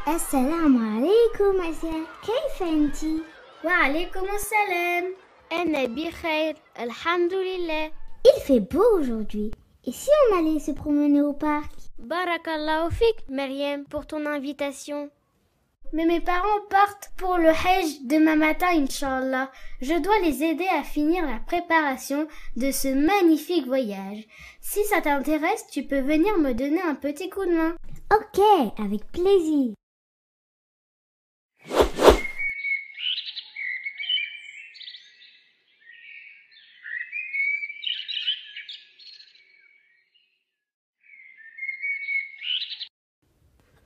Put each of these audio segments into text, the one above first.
السلام عليكم أسيا، كيف أنتِ؟ وعليكم السلام. أنا بخير الحمد لله. Il fait beau aujourd'hui. Et si on allait se promener au parc? Barakallahu fik, Myriam, pour ton invitation. Mais mes parents partent pour le Hajj demain matin, Inch'Allah. Je dois les aider à finir la préparation de ce magnifique voyage. Si ça t'intéresse, tu peux venir me donner un petit coup de main. Ok, avec plaisir.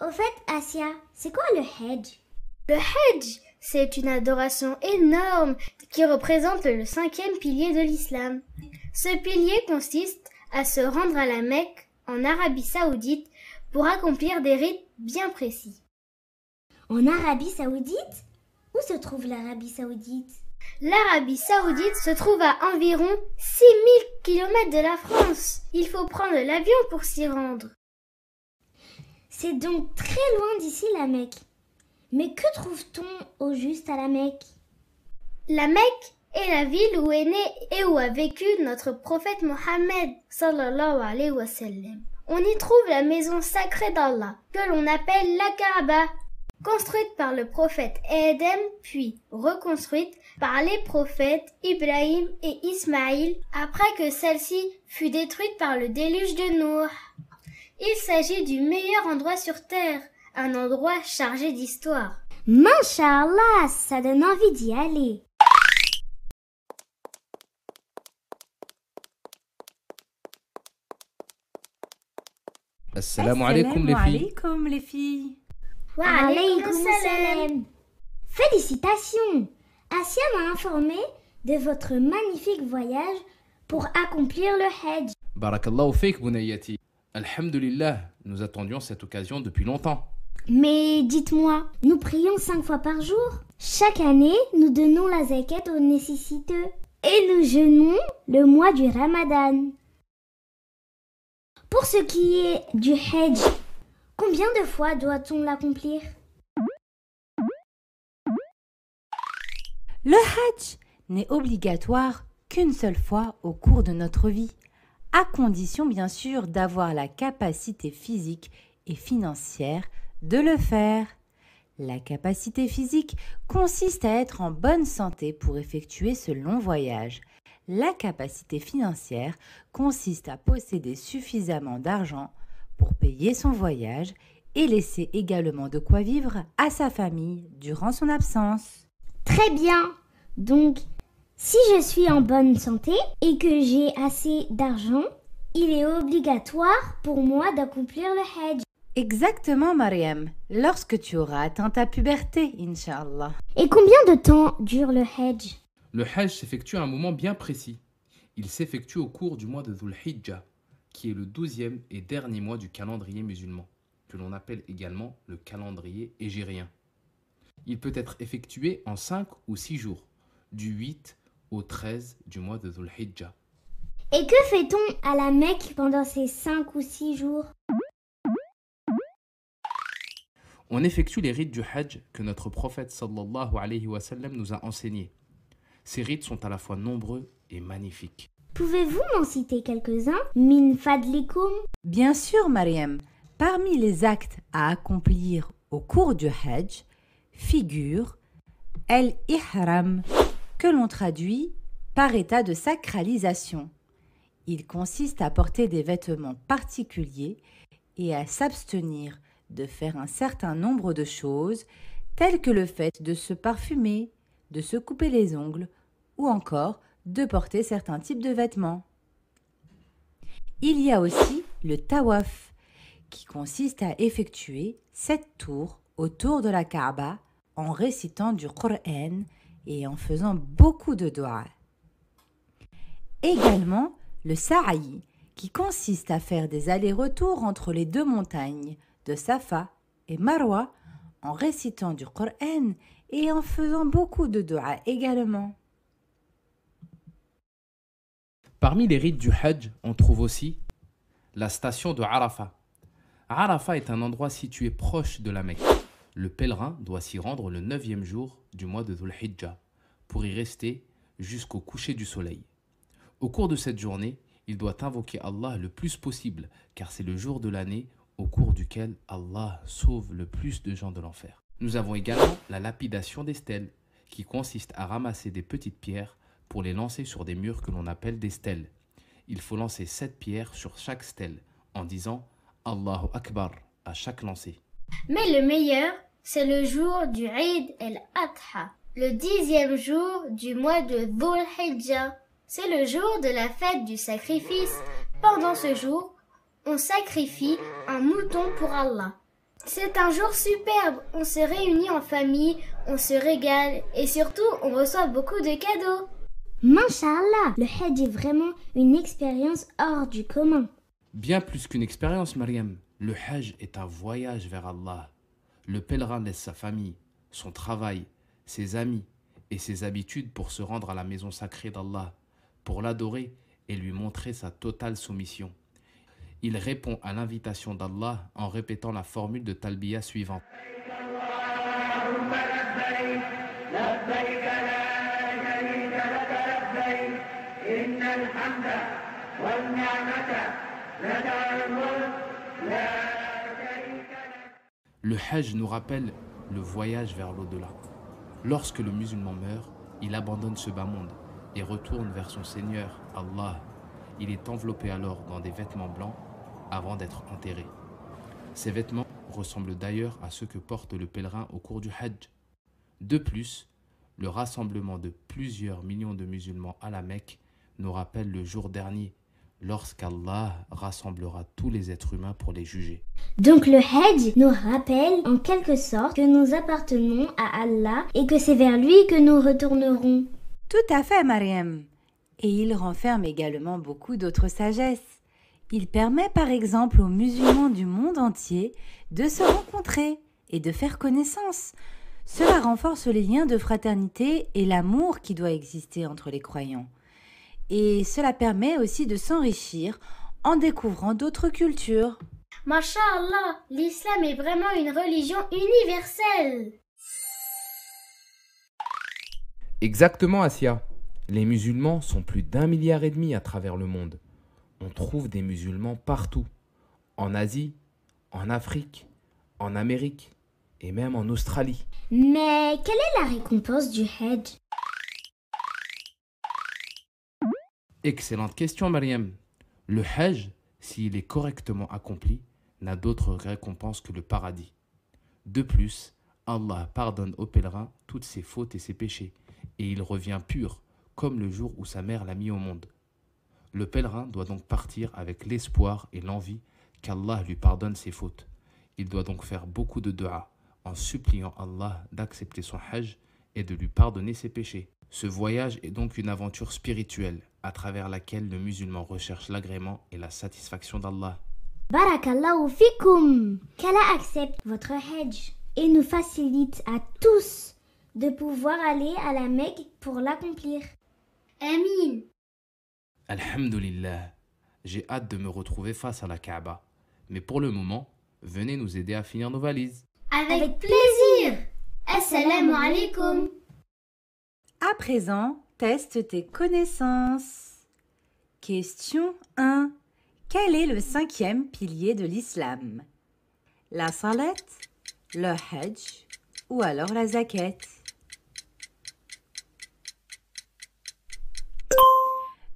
Au fait, Asia, c'est quoi le Hajj? Le Hajj, c'est une adoration énorme qui représente le 5e pilier de l'islam. Ce pilier consiste à se rendre à la Mecque, en Arabie Saoudite, pour accomplir des rites bien précis. En Arabie Saoudite? Où se trouve l'Arabie Saoudite? L'Arabie Saoudite se trouve à environ 6000 km de la France. Il faut prendre l'avion pour s'y rendre. C'est donc très loin d'ici la Mecque. Mais que trouve-t-on au juste à la Mecque? La Mecque est la ville où est né et où a vécu notre prophète Mohammed sallallahu alayhi wa sallam. On y trouve la maison sacrée d'Allah, que l'on appelle la Kaaba, construite par le prophète Adam, puis reconstruite par les prophètes Ibrahim et Ismaïl, après que celle-ci fut détruite par le déluge de Noé. Il s'agit du meilleur endroit sur Terre, un endroit chargé d'histoire. Masha'Allah, ça donne envie d'y aller. Assalamu alaikum les filles. Alaikum les filles. Wa Alaykoum alaykoum salam. salam. Félicitations! Asia m'a informé de votre magnifique voyage pour accomplir le Hajj. Barakallahu fik, Bunayati. Alhamdulillah, nous attendions cette occasion depuis longtemps. Mais dites-moi, nous prions 5 fois par jour? Chaque année, nous donnons la zakat aux nécessiteux. Et nous jeûnons le mois du Ramadan. Pour ce qui est du Hajj, combien de fois doit-on l'accomplir? Le Hajj n'est obligatoire qu'une seule fois au cours de notre vie, à condition bien sûr d'avoir la capacité physique et financière de le faire. La capacité physique consiste à être en bonne santé pour effectuer ce long voyage. La capacité financière consiste à posséder suffisamment d'argent pour payer son voyage et laisser également de quoi vivre à sa famille durant son absence. Très bien. Donc, si je suis en bonne santé et que j'ai assez d'argent, il est obligatoire pour moi d'accomplir le Hajj. Exactement, Mariam, lorsque tu auras atteint ta puberté, Inch'Allah. Et combien de temps dure le Hajj? Le Hajj s'effectue à un moment bien précis. Il s'effectue au cours du mois de Dhul Hijjah, qui est le 12e et dernier mois du calendrier musulman, que l'on appelle également le calendrier hégérien. Il peut être effectué en 5 ou 6 jours, du 8 au 13 du mois de Dhul Hijjah. Et que fait-on à la Mecque pendant ces 5 ou 6 jours? On effectue les rites du Hajj que notre prophète sallallahu alayhi wa sallam nous a enseignés. Ces rites sont à la fois nombreux et magnifiques. Pouvez-vous m'en citer quelques-uns? Min fadlikum. Bien sûr, Mariam, parmi les actes à accomplir au cours du Hajj figure el-ihram, que l'on traduit par état de sacralisation. Il consiste à porter des vêtements particuliers et à s'abstenir de faire un certain nombre de choses, telles que le fait de se parfumer, de se couper les ongles ou encore de porter certains types de vêtements. Il y a aussi le tawaf, qui consiste à effectuer 7 tours autour de la Kaaba en récitant du Coran et en faisant beaucoup de doigts. Également le sa'i, qui consiste à faire des allers-retours entre les deux montagnes de Safa et Marwa en récitant du Coran et en faisant beaucoup de doigts également. Parmi les rites du Hajj, on trouve aussi la station de Arafat. Arafat est un endroit situé proche de la Mecque. Le pèlerin doit s'y rendre le 9e jour du mois de Dhul Hijjah pour y rester jusqu'au coucher du soleil. Au cours de cette journée, il doit invoquer Allah le plus possible car c'est le jour de l'année au cours duquel Allah sauve le plus de gens de l'enfer. Nous avons également la lapidation des stèles qui consiste à ramasser des petites pierres pour les lancer sur des murs que l'on appelle des stèles. Il faut lancer 7 pierres sur chaque stèle en disant Allahu Akbar à chaque lancer. Mais le meilleur, c'est le jour du Eid el-Adha, le 10e jour du mois de Dhul Hijjah. C'est le jour de la fête du sacrifice. Pendant ce jour, on sacrifie un mouton pour Allah. C'est un jour superbe, on se réunit en famille, on se régale et surtout on reçoit beaucoup de cadeaux. Masha'Allah, le Hajj est vraiment une expérience hors du commun. Bien plus qu'une expérience, Mariam, le Hajj est un voyage vers Allah. Le pèlerin laisse sa famille, son travail, ses amis et ses habitudes pour se rendre à la maison sacrée d'Allah, pour l'adorer et lui montrer sa totale soumission. Il répond à l'invitation d'Allah en répétant la formule de Talbiya suivante. Le Hajj nous rappelle le voyage vers l'au-delà. Lorsque le musulman meurt, il abandonne ce bas monde et retourne vers son Seigneur, Allah. Il est enveloppé alors dans des vêtements blancs avant d'être enterré. Ces vêtements ressemblent d'ailleurs à ceux que porte le pèlerin au cours du Hajj. De plus, le rassemblement de plusieurs millions de musulmans à la Mecque nous rappelle le jour dernier, lorsqu'Allah rassemblera tous les êtres humains pour les juger. Donc le Hajj nous rappelle en quelque sorte que nous appartenons à Allah et que c'est vers lui que nous retournerons. Tout à fait, Mariam. Et il renferme également beaucoup d'autres sagesses. Il permet par exemple aux musulmans du monde entier de se rencontrer et de faire connaissance. Cela renforce les liens de fraternité et l'amour qui doit exister entre les croyants. Et cela permet aussi de s'enrichir en découvrant d'autres cultures. Masha'Allah, l'islam est vraiment une religion universelle. Exactement, Asia. Les musulmans sont plus d'1,5 milliard à travers le monde. On trouve des musulmans partout. En Asie, en Afrique, en Amérique et même en Australie. Mais quelle est la récompense du Hajj? Excellente question, Mariam. Le Hajj, s'il est correctement accompli, n'a d'autre récompense que le paradis. De plus, Allah pardonne au pèlerin toutes ses fautes et ses péchés, et il revient pur, comme le jour où sa mère l'a mis au monde. Le pèlerin doit donc partir avec l'espoir et l'envie qu'Allah lui pardonne ses fautes. Il doit donc faire beaucoup de dua en suppliant Allah d'accepter son Hajj et de lui pardonner ses péchés. Ce voyage est donc une aventure spirituelle à travers laquelle le musulman recherche l'agrément et la satisfaction d'Allah. Barakallahu fikum, qu'Allah accepte votre Hajj et nous facilite à tous de pouvoir aller à la Mecque pour l'accomplir. Amin. Alhamdulillah, j'ai hâte de me retrouver face à la Kaaba. Mais pour le moment, venez nous aider à finir nos valises. Avec plaisir. Assalamu alaikum. À présent, teste tes connaissances. Question 1. Quel est le 5e pilier de l'islam? La salat, le hajj ou alors la zakat?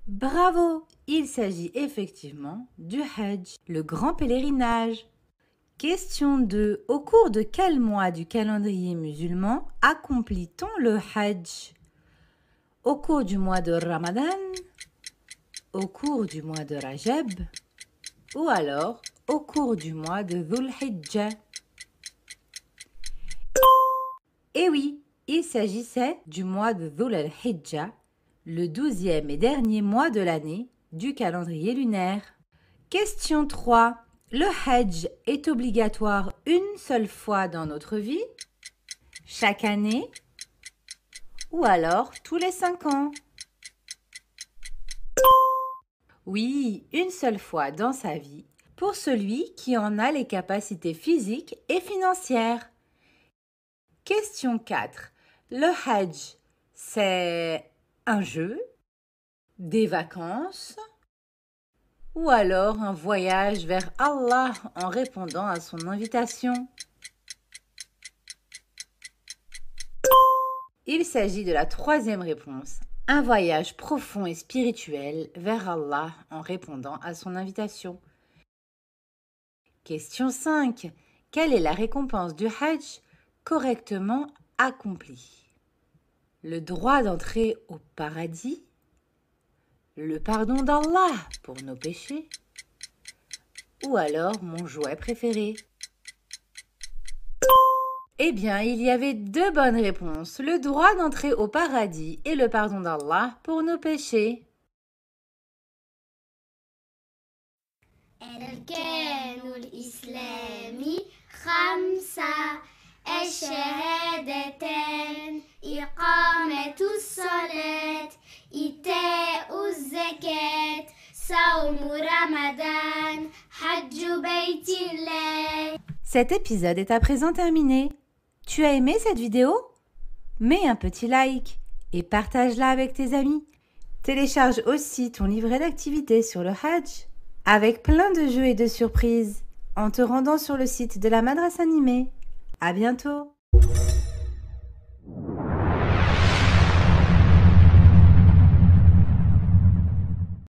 Bravo! Il s'agit effectivement du hajj, le grand pèlerinage. Question 2. Au cours de quel mois du calendrier musulman accomplit-on le hajj? Au cours du mois de Ramadan, au cours du mois de Rajab ou alors au cours du mois de Dhul Hijjah? Et oui, il s'agissait du mois de Dhul Hijjah, le 12e et dernier mois de l'année du calendrier lunaire. Question 3. Le Hajj est obligatoire une seule fois dans notre vie, chaque année ou alors tous les 5 ans? Oui, une seule fois dans sa vie pour celui qui en a les capacités physiques et financières. Question 4. Le Hajj, c'est un jeu, des vacances ou alors un voyage vers Allah en répondant à son invitation? Il s'agit de la troisième réponse, un voyage profond et spirituel vers Allah en répondant à son invitation. Question 5. Quelle est la récompense du Hajj correctement accomplie? Le droit d'entrer au paradis? Le pardon d'Allah pour nos péchés? Ou alors mon jouet préféré? Eh bien, il y avait 2 bonnes réponses, le droit d'entrer au paradis et le pardon d'Allah pour nos péchés. أركان الإسلام 5 الشهادتان إقامة الصلاة إيتاء الزكاة صوم رمضان حج بيت الله. Cet épisode est à présent terminé. Tu as aimé cette vidéo? Mets un petit like et partage-la avec tes amis. Télécharge aussi ton livret d'activités sur le Hajj avec plein de jeux et de surprises en te rendant sur le site de la Madrasa Animée. À bientôt!